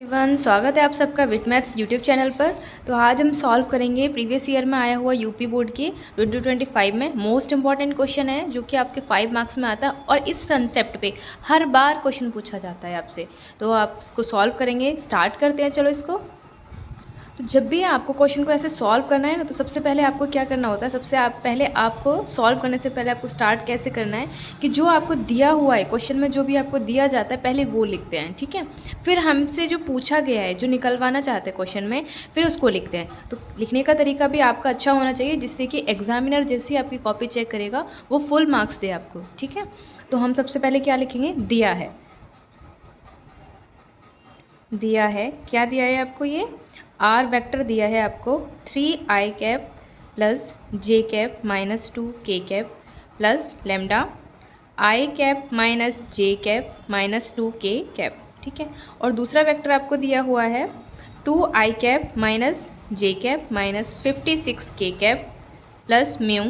Everyone, स्वागत है आप सबका विट मैथ्स यूट्यूब चैनल पर। तो आज हम सॉल्व करेंगे प्रीवियस ईयर में आया हुआ यूपी बोर्ड के 2025 में मोस्ट इंपॉर्टेंट क्वेश्चन है जो कि आपके 5 मार्क्स में आता है और इस कंसेप्ट पे हर बार क्वेश्चन पूछा जाता है आपसे। तो आप इसको सॉल्व करेंगे, स्टार्ट करते हैं चलो इसको। तो जब भी आपको क्वेश्चन को ऐसे सॉल्व करना है ना, तो सबसे पहले आपको क्या करना होता है, पहले आपको सॉल्व करने से पहले आपको स्टार्ट कैसे करना है कि जो आपको दिया हुआ है क्वेश्चन में, जो भी आपको दिया जाता है पहले वो लिखते हैं, ठीक है। फिर हमसे जो पूछा गया है, जो निकलवाना चाहते हैं क्वेश्चन में, फिर उसको लिखते हैं। तो लिखने का तरीका भी आपका अच्छा होना चाहिए जिससे कि एग्जामिनर जैसी आपकी कॉपी चेक करेगा वो फुल मार्क्स दे आपको, ठीक है। तो हम सबसे पहले क्या लिखेंगे, दिया है। दिया है, क्या दिया है आपको, ये आर वेक्टर दिया है आपको 3i cap plus J cap minus 2k cap plus lambda I cap minus j cap minus 2k cap, ठीक है। और दूसरा वेक्टर आपको दिया हुआ है 2i cap minus j cap minus 56k cap plus mu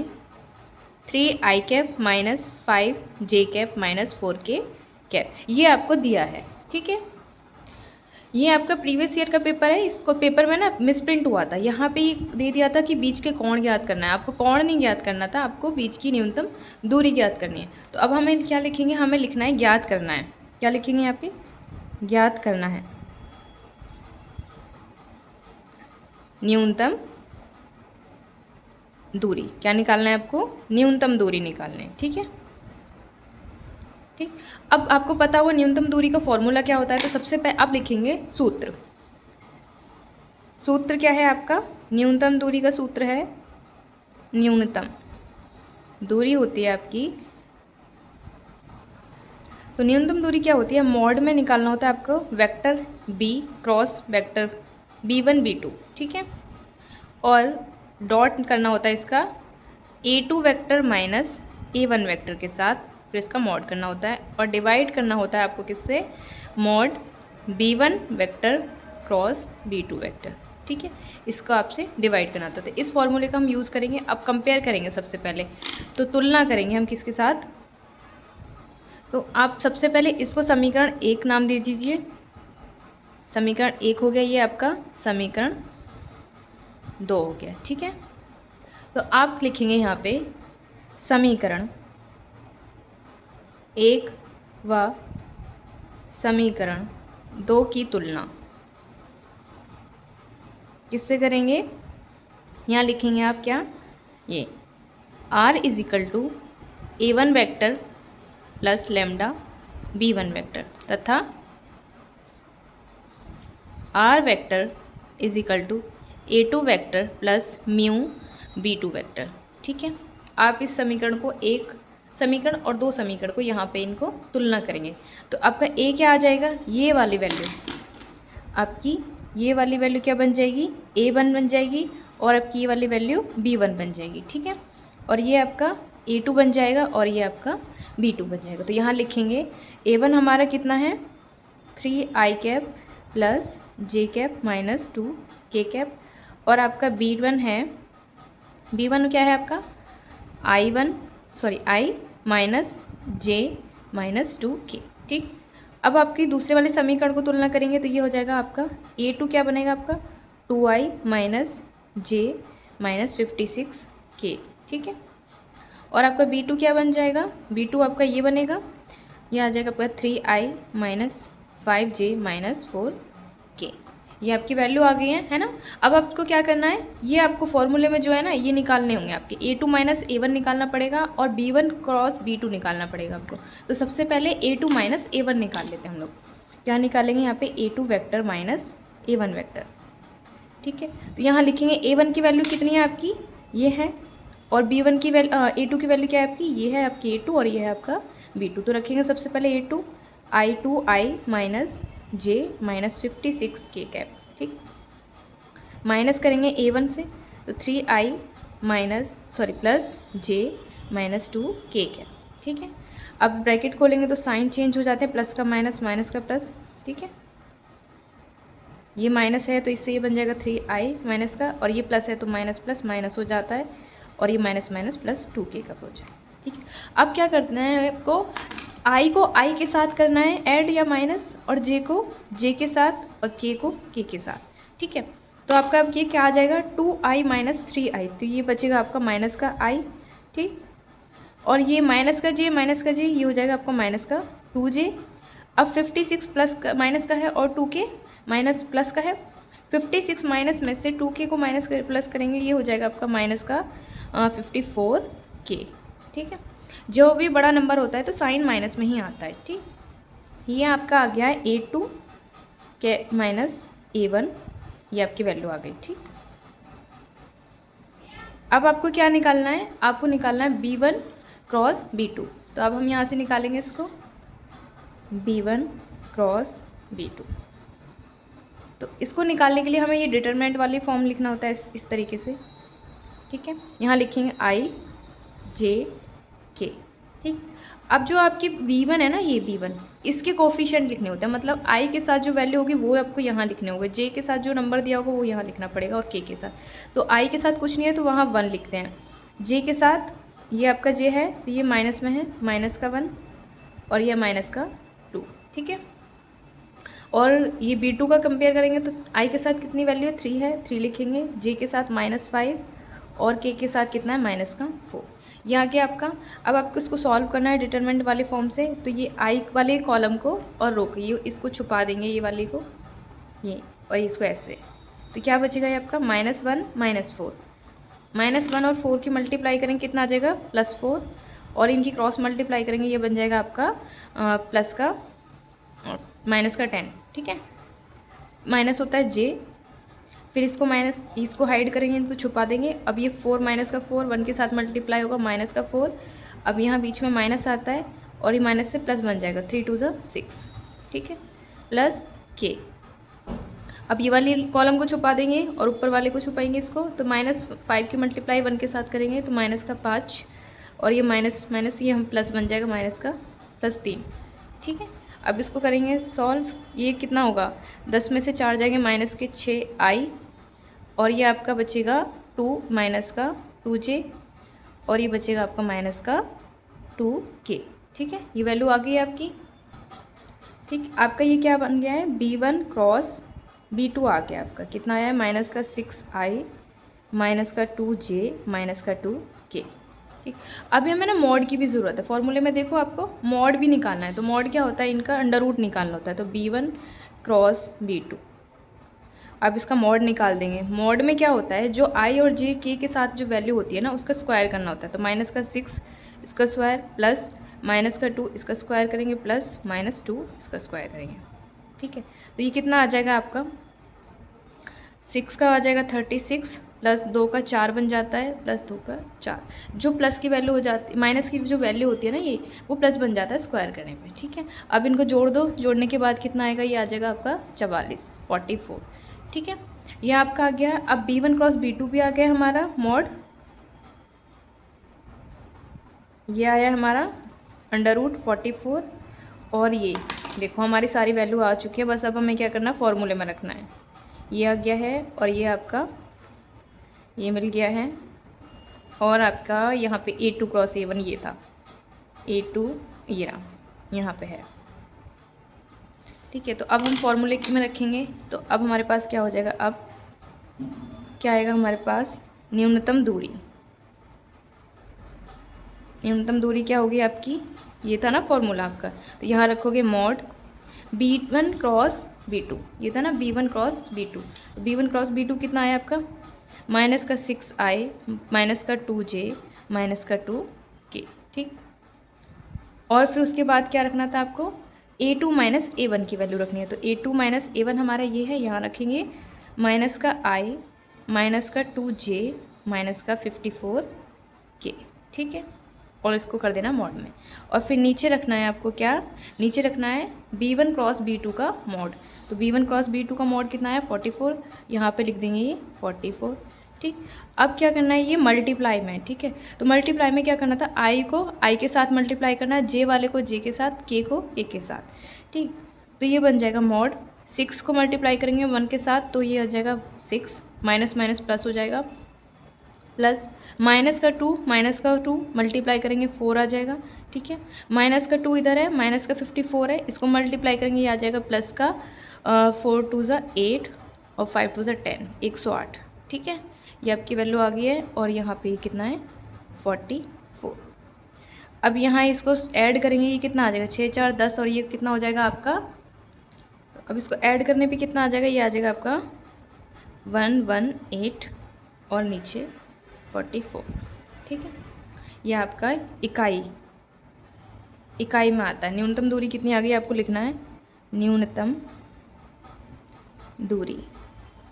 3i cap minus 5j cap minus 4k cap, ये आपको दिया है, ठीक है। ये आपका प्रीवियस ईयर का पेपर है। इसको पेपर में ना मिसप्रिंट हुआ था, यहाँ पे ये दे दिया था कि बीच के कोण ज्ञात करना है। आपको कोण नहीं ज्ञात करना था, आपको बीच की न्यूनतम दूरी ज्ञात करनी है। तो अब हमें क्या लिखेंगे, हमें लिखना है ज्ञात करना है। क्या लिखेंगे यहाँ पे, ज्ञात करना है न्यूनतम दूरी। क्या निकालना है आपको, न्यूनतम दूरी निकालना है, ठीक है। ठीक, अब आपको पता हुआ न्यूनतम दूरी का फॉर्मूला क्या होता है। तो सबसे पहले आप लिखेंगे सूत्र। सूत्र क्या है आपका, न्यूनतम दूरी का सूत्र है, न्यूनतम दूरी होती है आपकी। तो न्यूनतम दूरी क्या होती है, मॉड में निकालना होता है आपको vector B cross vector b1 b2, ठीक है। और डॉट करना होता है इसका a2 vector minus a1 vector के साथ, फिर इसका मॉड करना होता है और डिवाइड करना होता है आपको किससे, mod b1 vector cross b2 vector, ठीक है। इसका आपसे डिवाइड करना होता है। तो इस फॉर्मूले का हम यूज़ करेंगे। अब कंपेयर करेंगे सबसे पहले, तो तुलना करेंगे हम किसके साथ। तो आप सबसे पहले इसको समीकरण 1 नाम दे दीजिए। समीकरण 1 हो गया, ये आपका समीकरण 2 हो गया, ठीक है। तो आप लिखेंगे यहाँ पे समीकरण 1 व समीकरण 2 की तुलना किससे करेंगे, यहाँ लिखेंगे आप क्या, ये r is equal to a1 vector plus lambda b1 vector तथा r vector is equal to a2 vector plus mu b2 vector, ठीक है। आप इस समीकरण को, एक समीकरण और 2 समीकरण को यहाँ पे इनको तुलना करेंगे। तो आपका a क्या आ जाएगा, ये वाली वैल्यू आपकी, ये वाली वैल्यू क्या बन जाएगी, a1 बन जाएगी और आपकी ये वाली वैल्यू b1 बन जाएगी, ठीक है। और ये आपका a2 बन जाएगा और ये आपका b2 बन जाएगा। तो यहाँ लिखेंगे a1 हमारा कितना है 3i कैप प्लस जे कैप माइनस 2k कैप और आपका b1 है, b1 क्या है आपका i minus J minus 2k, ठीक। अब आपकी दूसरे वाले समीकरण को तुलना करेंगे तो ये हो जाएगा आपका a2 क्या बनेगा आपका 2i माइनस जे माइनस 56k, ठीक है। और आपका b2 क्या बन जाएगा, b2 आपका ये बनेगा, ये आ जाएगा आपका 3i minus 5j minus 4k। ये आपकी वैल्यू आ गई है ना। अब आपको क्या करना है, ये आपको फॉर्मूले में जो है ना ये निकालने होंगे आपके, a2 माइनस a1 निकालना पड़ेगा और b1 क्रॉस b2 निकालना पड़ेगा आपको। तो सबसे पहले a2 माइनस a1 निकाल लेते हैं हम लोग। क्या निकालेंगे यहाँ पे, a2 vector minus a1 vector, ठीक है। तो यहाँ लिखेंगे a1 की वैल्यू कितनी है आपकी, ये है, और b1 की वैल्यू a2 की वैल्यू क्या है आपकी, ये है आपकी a2 और ये है आपका b2। तो रखेंगे सबसे पहले a2 i minus j minus 56k cap, ठीक। माइनस करेंगे a1 से, तो 3i minus plus j minus 2k cap, ठीक है। अब ब्रैकेट खोलेंगे तो साइन चेंज हो जाते हैं, प्लस का माइनस माइनस का प्लस, ठीक है। ये माइनस है तो इससे ये बन जाएगा 3i माइनस का, और ये प्लस है तो माइनस प्लस माइनस हो जाता है और ये माइनस माइनस प्लस 2k का हो जाए, ठीक है। अब क्या करना है आपको, आई को आई के साथ करना है ऐड या माइनस, और जे को जे के साथ, और के को के के साथ। ठीक है, तो आपका अब ये क्या आ जाएगा 2i माइनस 3i, तो ये बचेगा आपका माइनस का i। ठीक, और ये माइनस का जे ये हो जाएगा आपका माइनस का 2j। अब 56 प्लस का माइनस का है और 2k माइनस प्लस का है। 56 माइनस में से 2k को माइनस प्लस करेंगे, ये हो जाएगा आपका माइनस का 54k। ठीक है, जो भी बड़ा नंबर होता है तो साइन माइनस में ही आता है। ठीक, ये आपका आ गया है A2 के माइनस A1, ये आपकी वैल्यू आ गई। ठीक, अब आपको क्या निकालना है, आपको निकालना है B1 क्रॉस B2। तो अब हम यहाँ से निकालेंगे इसको B1 क्रॉस B2। तो इसको निकालने के लिए हमें ये डिटरमिनेंट वाली फॉर्म लिखना होता है इस तरीके से। ठीक है, यहाँ लिखेंगे I J K। ठीक, अब जो आपकी V1 है ना, ये V1, इसके कोफिशिएंट लिखने होते हैं, मतलब I के साथ जो वैल्यू होगी वो आपको यहाँ लिखने होंगे, J के साथ जो नंबर दिया होगा वो यहाँ लिखना पड़ेगा, और K के साथ। तो I के साथ कुछ नहीं है तो वहाँ 1 लिखते हैं। J के साथ ये आपका J है तो ये माइनस में है, माइनस का 1, और ये माइनस का 2। ठीक है, और ये B2 का कंपेयर करेंगे तो I के साथ कितनी वैल्यू है 3 है, 3 लिखेंगे। J के साथ -5, और K के साथ कितना है माइनस का 4। ये आ गया आपका। अब आपको इसको सॉल्व करना है डिटरमिनेंट वाले फॉर्म से, तो ये I वाले कॉलम को और रो को ये इसको छुपा देंगे, ये वाले को ये, और इसको ऐसे। तो क्या बचेगा ये आपका -1 -4, -1 और 4 की मल्टीप्लाई करेंगे कितना आ जाएगा +4, और इनकी क्रॉस मल्टीप्लाई करेंगे ये बन जाएगा आपका प्लस का माइनस का 10। ठीक है, माइनस होता है J, फिर इसको माइनस, इसको हाइड करेंगे, इनको छुपा देंगे। अब ये 4 माइनस का 4 1 के साथ मल्टीप्लाई होगा माइनस का 4। अब यहाँ बीच में माइनस आता है और ये माइनस से प्लस बन जाएगा 3 2 6। ठीक है, प्लस K। अब ये वाली कॉलम को छुपा देंगे और ऊपर वाले को छुपाएंगे इसको, तो -5 की मल्टीप्लाई 1 के साथ करेंगे तो माइनस का 5, और ये माइनस माइनस ये हम प्लस बन जाएगा माइनस का +3। ठीक है, अब इसको करेंगे सॉल्व, ये कितना होगा 10 में से 4 जाएंगे माइनस के 6i, और ये आपका बचेगा 2 माइनस का 2j, और ये बचेगा आपका माइनस का 2k। ठीक है, ये वैल्यू आ गई है आपकी। ठीक, आपका ये क्या बन गया है B1 क्रॉस B2 आ गया आपका, कितना आया है माइनस का 6i माइनस का 2j माइनस का 2k। ठीक, अभी हमें ना मॉड की भी ज़रूरत है। फॉर्मूले में देखो आपको मॉड भी निकालना है, तो मॉड क्या होता है, इनका अंडर रूट निकालना होता है। तो B1 क्रॉस B2, अब इसका मॉड निकाल देंगे। मॉड में क्या होता है, जो I और J K के साथ जो वैल्यू होती है ना उसका स्क्वायर करना होता है। तो माइनस का 6 इसका स्क्वायर प्लस माइनस का 2 इसका स्क्वायर करेंगे प्लस -2 इसका स्क्वायर करेंगे। ठीक है, तो ये कितना आ जाएगा आपका 6 का आ जाएगा 36, प्लस 2 का 4 बन जाता है, प्लस 2 का 4। जो प्लस की वैल्यू हो जाती, माइनस की जो वैल्यू होती है ना ये, वो प्लस बन जाता है स्क्वायर करने पे। ठीक है, अब इनको जोड़ दो, जोड़ने के बाद कितना आएगा, ये आ जाएगा आपका 44। ठीक है, ये आपका आ गया। अब B1 क्रॉस B2 भी आ गया हमारा मॉड, ये आया हमारा √44, और ये देखो हमारी सारी वैल्यू आ चुकी है। बस अब हमें क्या करना है, फॉर्मूले में रखना है। ये आ गया है, और ये आपका ये मिल गया है, और आपका यहाँ पे A2 क्रॉस A1 ये था, A2 ये रहा यहाँ पे है। ठीक है, तो अब हम फॉर्मूले में रखेंगे, तो अब हमारे पास क्या हो जाएगा, अब क्या आएगा हमारे पास न्यूनतम दूरी। न्यूनतम दूरी क्या होगी आपकी, ये था ना फॉर्मूला आपका, तो यहाँ रखोगे मॉड B1 क्रॉस B2, ये था ना B1 क्रॉस B2। तो B1 क्रॉस B2 कितना आया आपका माइनस का 6i माइनस का 2j माइनस का 2k। ठीक, और फिर उसके बाद क्या रखना था आपको, A2 माइनस A1 की वैल्यू रखनी है। तो A2 माइनस A1 हमारा ये है, यहाँ रखेंगे माइनस का i माइनस का 2j माइनस का 54k। ठीक है, और इसको कर देना मॉड में, और फिर नीचे रखना है आपको क्या, नीचे रखना है B1 क्रॉस B2 का मॉड। तो B1 क्रॉस B2 का मॉड कितना है 44, यहाँ पे लिख देंगे ये 44। ठीक, अब क्या करना है, ये मल्टीप्लाई में। ठीक है, तो मल्टीप्लाई में क्या करना था, I को I के साथ मल्टीप्लाई करना है, J वाले को J के साथ, K को K के साथ। ठीक, तो ये बन जाएगा मॉड 6 को मल्टीप्लाई करेंगे 1 के साथ, तो ये आ जाएगा 6 माइनस माइनस प्लस हो जाएगा, प्लस माइनस का 2 मल्टीप्लाई करेंगे 4 आ जाएगा, ठीक है। माइनस का 2 इधर है, माइनस का 54 है, इसको मल्टीप्लाई करेंगे ये आ जाएगा प्लस का 4 2 ज़ा 8 और 5 2 ज़ा 10, 108। ठीक है, ये आपकी वैल्यू आ गई है और यहाँ पे कितना है 44। अब यहाँ इसको ऐड करेंगे, ये कितना आ जाएगा 6 4 10 और ये कितना हो जाएगा आपका, अब इसको ऐड करने पे कितना आ जाएगा, ये आ जाएगा आपका 118 और नीचे 44। ठीक है, यह आपका इकाई में आता है। न्यूनतम दूरी कितनी आ गई आपको लिखना है, न्यूनतम दूरी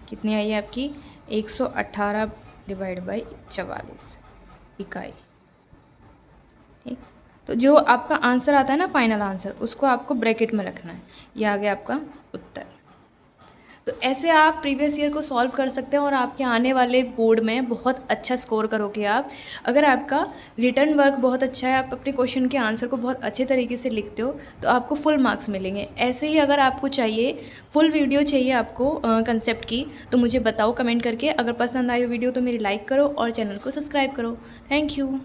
कितनी आई है आपकी 118 डिवाइड बाई 44 इकाई। ठीक, तो जो आपका आंसर आता है ना फाइनल आंसर, उसको आपको ब्रैकेट में रखना है। ये आ गया आपका उत्तर। तो ऐसे आप प्रीवियस ईयर को सॉल्व कर सकते हैं और आपके आने वाले बोर्ड में बहुत अच्छा स्कोर करोगे आप। अगर आपका रिटर्न वर्क बहुत अच्छा है, आप अपने क्वेश्चन के आंसर को बहुत अच्छे तरीके से लिखते हो, तो आपको फुल मार्क्स मिलेंगे। ऐसे ही अगर आपको चाहिए फुल वीडियो चाहिए आपको कंसेप्ट की, तो मुझे बताओ कमेंट करके। अगर पसंद आई हो वीडियो तो मेरी लाइक करो और चैनल को सब्सक्राइब करो। Thank you.